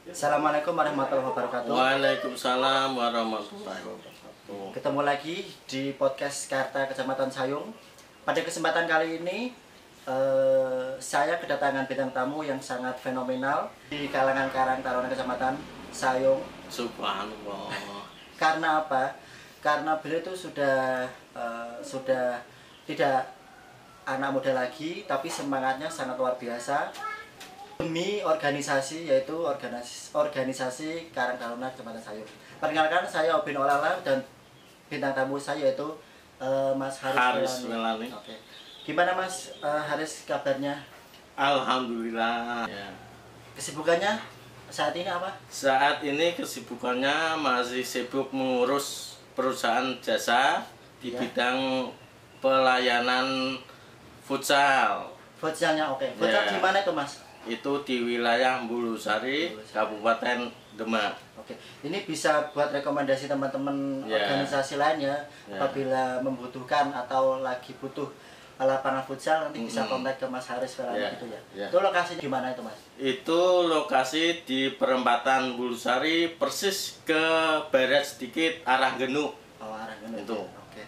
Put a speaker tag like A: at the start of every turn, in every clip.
A: Assalamualaikum warahmatullahi wabarakatuh.
B: Waalaikumsalam warahmatullahi wabarakatuh.
A: Ketemu lagi di podcast Karta Kecamatan Sayung. Pada kesempatan kali ini saya kedatangan bintang tamu yang sangat fenomenal di kalangan Karang Taruna Kecamatan Sayung.
B: Subhanallah.
A: Karena apa? Karena beliau itu sudah tidak anak muda lagi, tapi semangatnya sangat luar biasa demi organisasi, yaitu organisasi Karang Taruna Kecamatan Sayung. Perkenalkan, saya Obin Olala dan bintang tamu saya yaitu Mas Haris
B: Melani.
A: Oke. Gimana Mas Haris kabarnya?
B: Alhamdulillah. Ya.
A: Kesibukannya saat ini apa?
B: Saat ini kesibukannya masih sibuk mengurus perusahaan jasa di bidang pelayanan futsal.
A: Futsalnya oke. Futsal di mana itu Mas?
B: Itu di wilayah Bulusari, Kabupaten Demak.
A: Oke, ini bisa buat rekomendasi teman-teman organisasi lainnya apabila membutuhkan atau lagi butuh lapangan futsal, nanti bisa kontak ke Mas Haris Melani gitu ya. Itu lokasinya di mana itu Mas?
B: Itu lokasi di perempatan Bulusari, persis ke barat sedikit arah Genuk.
A: Oh, arah Genuk.
B: Itu.
A: Oke.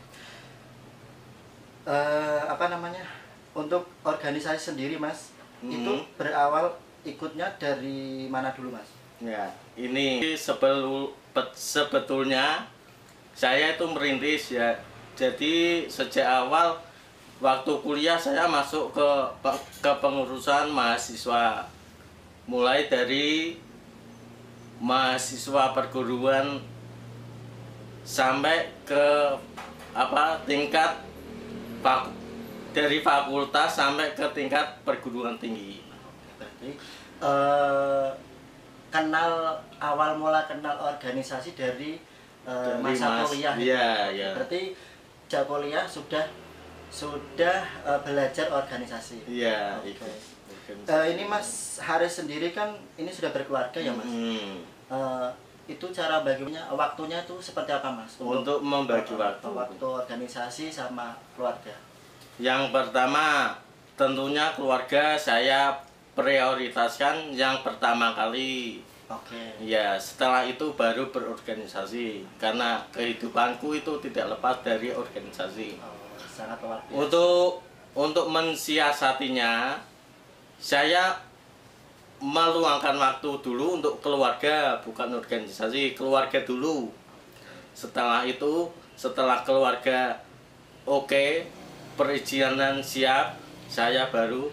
A: Apa namanya? Untuk organisasi sendiri Mas, itu berawal ikutnya dari mana dulu Mas?
B: Ya, ini sebetulnya saya itu merintis ya. Jadi sejak awal waktu kuliah saya masuk ke pengurusan mahasiswa. Mulai dari mahasiswa perguruan sampai ke tingkat dari fakultas sampai ke tingkat perguruan tinggi.
A: Berarti awal mula kenal organisasi dari masa kuliah.
B: Iya.
A: Berarti sejak kuliah sudah belajar organisasi.
B: Iya.
A: Ini Mas Haris sendiri kan ini sudah berkeluarga ya Mas. Itu cara baginya waktunya itu seperti apa Mas?
B: Untuk membagi
A: waktu organisasi sama keluarga.
B: Yang pertama tentunya keluarga saya prioritaskan yang pertama kali.
A: Oke.
B: Ya, setelah itu baru berorganisasi karena kehidupanku itu tidak lepas dari organisasi.
A: Oh, sangat luar biasa.
B: Untuk mensiasatinya, saya meluangkan waktu dulu untuk keluarga, bukan organisasi, keluarga dulu. Setelah itu, setelah keluarga oke, perizinan siap, saya baru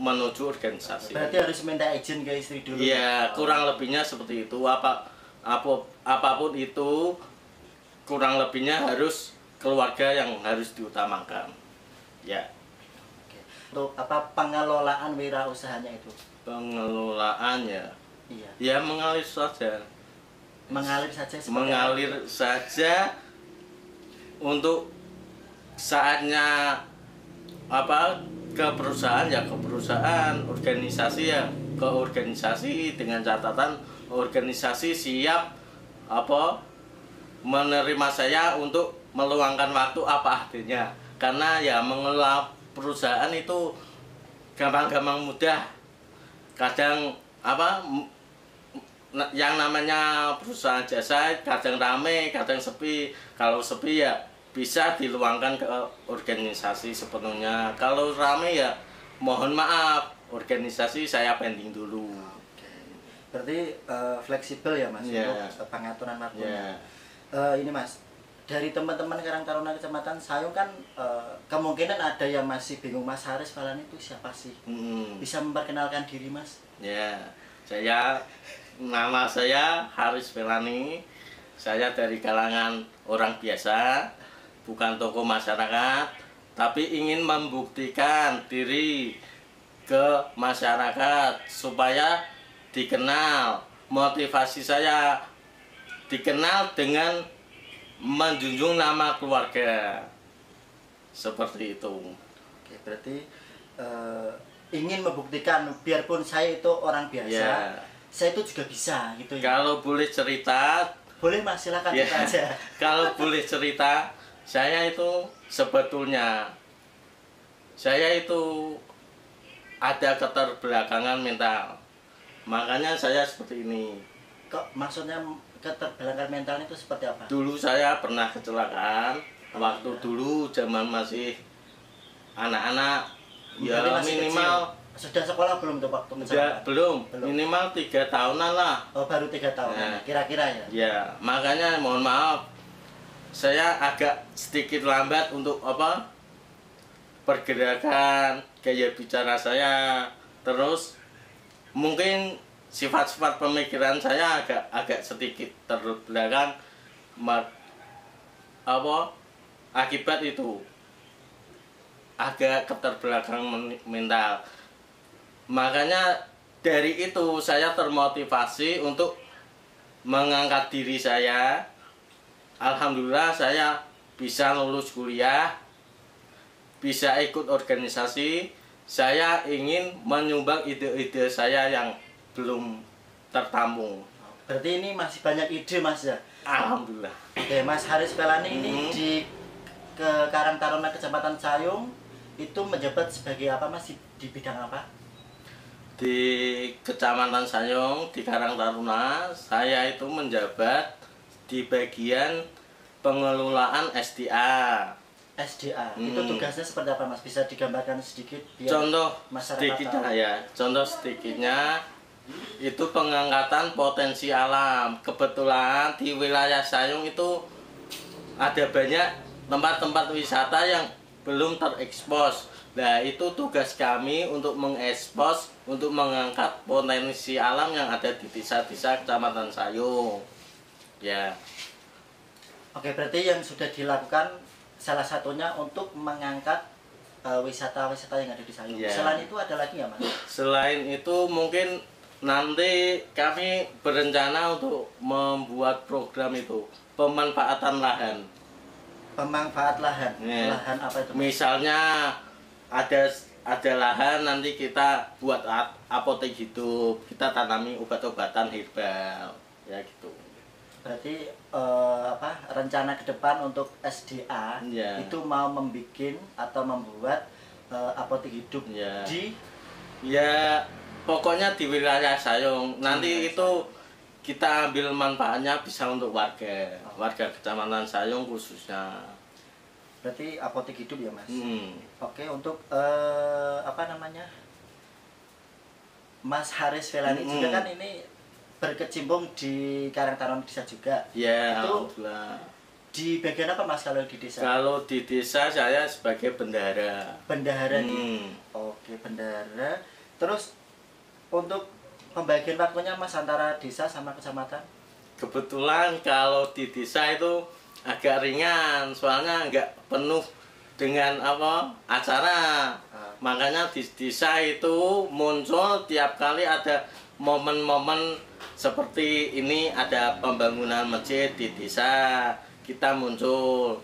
B: menuju organisasi.
A: Berarti harus minta izin ke istri dulu.
B: Iya, kurang lebihnya seperti itu. Apapun itu, kurang lebihnya harus keluarga yang harus diutamakan. Ya.
A: Oke. Untuk pengelolaan wirausahanya itu?
B: Pengelolaannya.
A: Iya.
B: Ya mengalir saja.
A: Mengalir saja.
B: Mengalir saja untuk saatnya ke perusahaan ya ke perusahaan, organisasi ya ke organisasi, dengan catatan organisasi siap menerima saya untuk meluangkan waktu apa adanya, karena ya mengelola perusahaan itu gampang-gampang mudah. Kadang yang namanya perusahaan jasa kadang rame, kadang sepi. Kalau sepi ya bisa diluangkan ke organisasi sepenuhnya. Kalau rame ya mohon maaf, organisasi saya pending dulu.
A: Berarti fleksibel ya Mas untuk pengaturan waktunya. Ini Mas, dari teman-teman Karang Taruna Kecamatan Sayung kan kemungkinan ada yang masih bingung Mas Haris Melani itu siapa sih? Bisa memperkenalkan diri Mas?
B: Ya, nama saya Haris Melani. Saya dari kalangan orang biasa, bukan tokoh masyarakat, tapi ingin membuktikan diri ke masyarakat supaya dikenal. Motivasi saya dikenal dengan menjunjung nama keluarga. Seperti itu.
A: Oke, berarti ingin membuktikan biarpun saya itu orang biasa, saya itu juga bisa gitu ya.
B: Kalau boleh cerita,
A: boleh Mas, silakan cerita aja.
B: Kalau boleh cerita, saya itu sebetulnya ada keterbelakangan mental. Makanya saya seperti ini.
A: Kok maksudnya keterbelakangan mental itu seperti apa?
B: Dulu saya pernah kecelakaan waktu dulu zaman masih anak-anak, ya
A: Berarti masih
B: minimal
A: kecil. Sudah sekolah belum tuh waktu
B: udah
A: kecelakaan?
B: belum,
A: Belum.
B: minimal 3 tahunan lah.
A: Oh, baru 3 tahun
B: Nah.
A: kira-kira ya.
B: Ya, makanya mohon maaf, saya agak sedikit lambat untuk apa pergerakan, gaya bicara saya, terus mungkin sifat-sifat pemikiran saya agak sedikit terbelakang, apa akibat itu agak keterbelakang mental. Makanya dari itu saya termotivasi untuk mengangkat diri saya. Alhamdulillah saya bisa lulus kuliah, bisa ikut organisasi. Saya ingin menyumbang ide-ide saya yang belum tertampung.
A: Berarti ini masih banyak ide Mas ya?
B: Alhamdulillah.
A: Oke, Mas Haris Pelani ini di Karang Taruna Kecamatan Sayung itu menjabat sebagai apa Mas, di bidang apa?
B: Di Kecamatan Sayung di Karang Taruna saya itu menjabat di bagian pengelolaan SDA.
A: SDA. Itu tugasnya seperti apa Mas? Bisa digambarkan sedikit biar
B: Contoh
A: masyarakat
B: sedikitnya
A: tahu.
B: ya, contoh sedikitnya itu pengangkatan potensi alam. Kebetulan di wilayah Sayung itu ada banyak tempat-tempat wisata yang belum terekspos. Nah, itu tugas kami untuk mengekspos, untuk mengangkat potensi alam yang ada di desa-desa Kecamatan Sayung. Ya.
A: Oke, berarti yang sudah dilakukan salah satunya untuk mengangkat wisata-wisata yang ada di Sayung.
B: Ya.
A: Selain itu ada lagi ya Mas?
B: Selain itu mungkin nanti kami berencana untuk membuat program itu pemanfaatan lahan.
A: Pemanfaat lahan.
B: Ya.
A: Lahan apa itu Mas?
B: Misalnya ada lahan nanti kita buat apotek hidup, kita tanami obat-obatan herbal, ya gitu.
A: Berarti rencana ke depan untuk SDA
B: Ya.
A: itu mau membuat atau membuat apotek hidup
B: Ya.
A: di
B: Ya pokoknya di wilayah Sayung. Nanti itu kita ambil manfaatnya bisa untuk warga Kecamatan Sayung khususnya.
A: berarti apotek hidup ya Mas. Oke, untuk Mas Haris Pelani juga kan ini berkecimpung di Karang Taruna Desa juga.
B: Ya,
A: Itu
B: alhamdulillah.
A: di bagian apa Mas kalau di desa?
B: Kalau di desa saya sebagai bendahara.
A: Bendahara nih. Oke, bendahara. Terus untuk pembagian waktunya Mas antara desa sama kecamatan?
B: Kebetulan kalau di desa itu agak ringan, soalnya nggak penuh dengan acara. Makanya di desa itu muncul tiap kali ada momen-momen seperti ini, ada pembangunan masjid di desa, kita muncul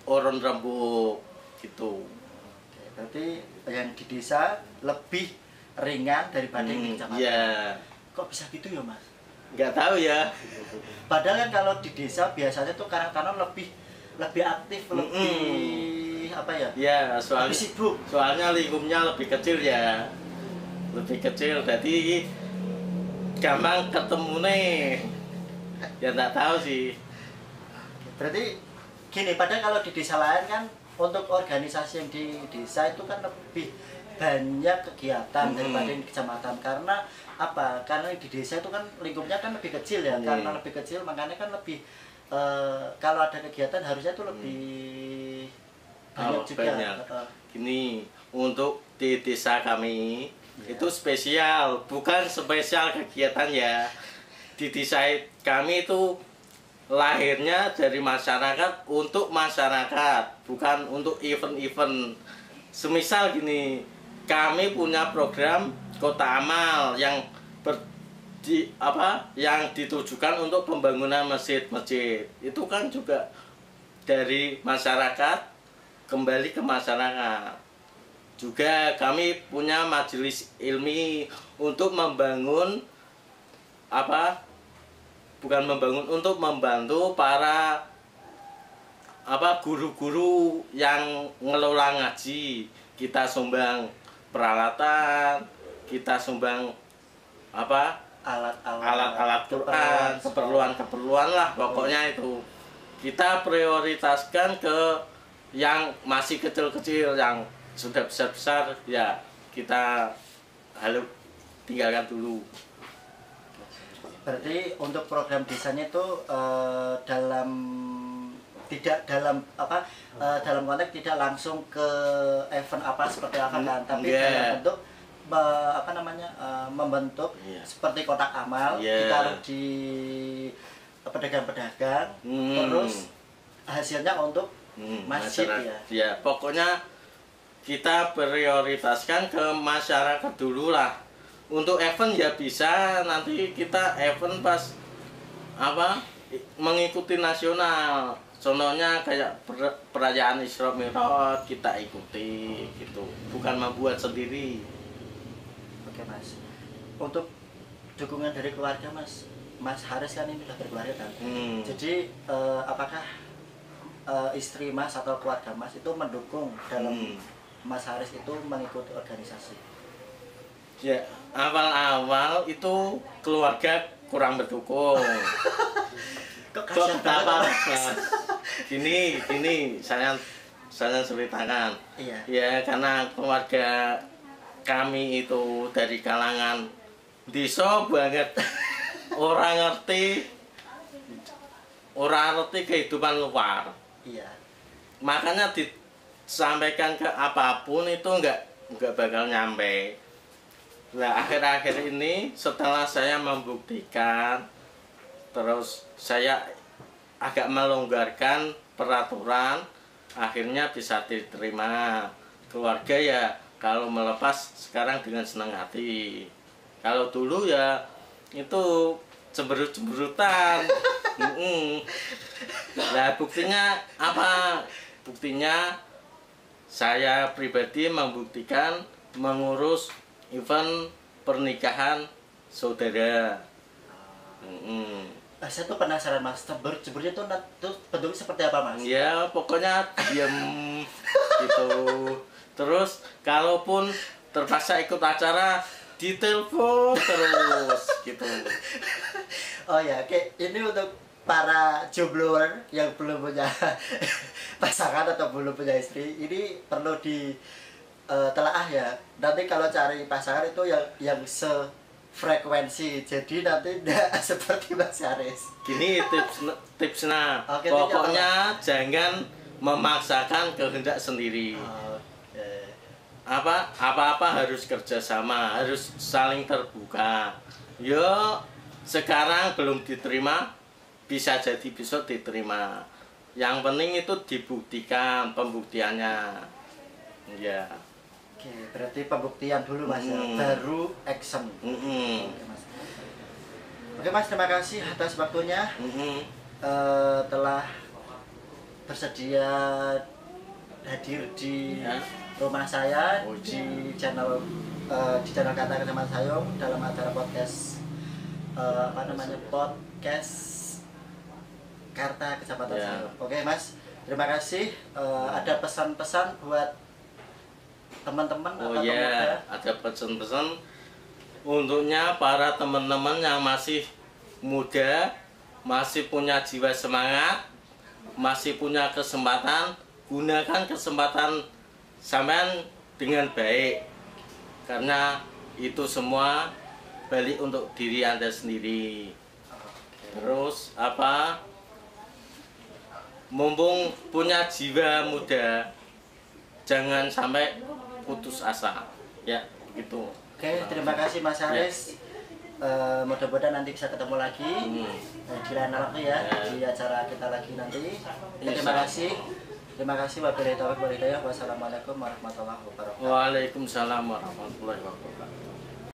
B: urun rembuk gitu.
A: Oke, berarti yang di desa lebih ringan daripada yang di kecamatan.
B: Iya.
A: Kok bisa gitu ya Mas?
B: Nggak tahu ya.
A: Padahal kan kalau di desa biasanya tuh Karang Taruna lebih aktif, lebih apa ya?
B: Ya,
A: Lebih sibuk.
B: soalnya lingkupnya lebih kecil ya. Lebih kecil, jadi gampang ketemu nih. Ya nggak tahu sih.
A: Berarti gini, padahal kalau di desa lain kan untuk organisasi yang di desa itu kan lebih banyak kegiatan daripada yang di kecamatan. Karena apa? Karena di desa itu kan lingkupnya kan lebih kecil ya. Karena lebih kecil makanya kan lebih kalau ada kegiatan harusnya itu lebih banyak juga.
B: Banyak. Gini, untuk di desa kami itu spesial, bukan spesial kegiatan ya. Di desa kami itu lahirnya dari masyarakat untuk masyarakat, bukan untuk event-event. Semisal gini, kami punya program Kota Amal yang yang ditujukan untuk pembangunan masjid-masjid. Itu kan juga dari masyarakat kembali ke masyarakat. Juga kami punya majelis ilmi untuk membangun untuk membantu para guru-guru yang ngelola ngaji. Kita sumbang peralatan, kita sumbang alat-alat Quran, keperluan lah pokoknya itu. Kita prioritaskan ke yang masih kecil-kecil, yang sudah besar-besar ya kita tinggalkan dulu.
A: Berarti untuk program desainnya itu dalam konteks tidak langsung ke event apa seperti apa kan, tapi dalam bentuk membentuk seperti kotak amal ditaruh di pedagang-pedagang, terus hasilnya untuk masjid
B: ya. Pokoknya kita prioritaskan ke masyarakat dulu lah. Untuk event ya bisa nanti kita event pas mengikuti nasional. Contohnya kayak perayaan Isra Mi'raj kita ikuti gitu, bukan membuat sendiri.
A: Oke Mas. Untuk dukungan dari keluarga Mas Haris kan ini sudah berkeluarga kan. Jadi apakah istri Mas atau keluarga Mas itu mendukung dalam Mas Haris itu mengikuti organisasi?
B: Ya, awal-awal itu keluarga kurang mendukung. Kok gini saya ceritakan.
A: Iya.
B: Ya karena keluarga kami itu dari kalangan desa banget. Orang ngerti kehidupan luar.
A: Iya.
B: Makanya disampaikan ke apapun itu enggak bakal nyampe. Nah, akhir-akhir ini setelah saya membuktikan, terus saya agak melonggarkan peraturan, akhirnya bisa diterima. Keluarga ya kalau melepas sekarang dengan senang hati. Kalau dulu ya itu cemberut-cemberutan. Nah, buktinya apa? Buktinya saya pribadi membuktikan mengurus event pernikahan saudara.
A: Saya tuh penasaran Mas, ceburnya tuh bentuknya seperti apa Mas?
B: Ya pokoknya diem gitu. Terus kalaupun terpaksa ikut acara ditelepon terus gitu.
A: Oh ya, oke. Ini untuk para jombloer yang belum punya pasangan atau belum punya istri, ini perlu telaah ya. Nanti kalau cari pasangan itu yang sefrekuensi, jadi nanti tidak seperti Mas Haris.
B: Gini tipsnya, pokoknya jangan memaksakan kehendak sendiri. Apa-apa harus kerjasama, harus saling terbuka. Yo sekarang belum diterima, bisa jadi besok diterima. Yang penting itu dibuktikan pembuktiannya. Ya.
A: Oke, berarti pembuktian dulu Mas, baru action. Oke Mas, terima kasih atas waktunya. Telah bersedia hadir di rumah saya, di channel Kata Kecamatan Sayong dalam acara podcast podcast Karta Kecamatan Sayong. Oke Mas, terima kasih. Ada pesan-pesan buat teman-teman atau pemuda?
B: Ada pesan-pesan untuknya para teman-teman yang masih muda, masih punya jiwa semangat, masih punya kesempatan, gunakan kesempatan sampean dengan baik, karena itu semua balik untuk diri Anda sendiri. Terus mumpung punya jiwa muda, jangan sampai putus asa, ya begitu.
A: Oke, terima kasih Mas Haris. Mudah-mudahan nanti bisa ketemu lagi di lain waktu ya, di acara kita lagi nanti. Terima kasih. Wabillahi taufiq wal hidayah. Wassalamualaikum warahmatullahi wabarakatuh.
B: Waalaikumsalam warahmatullahi wabarakatuh.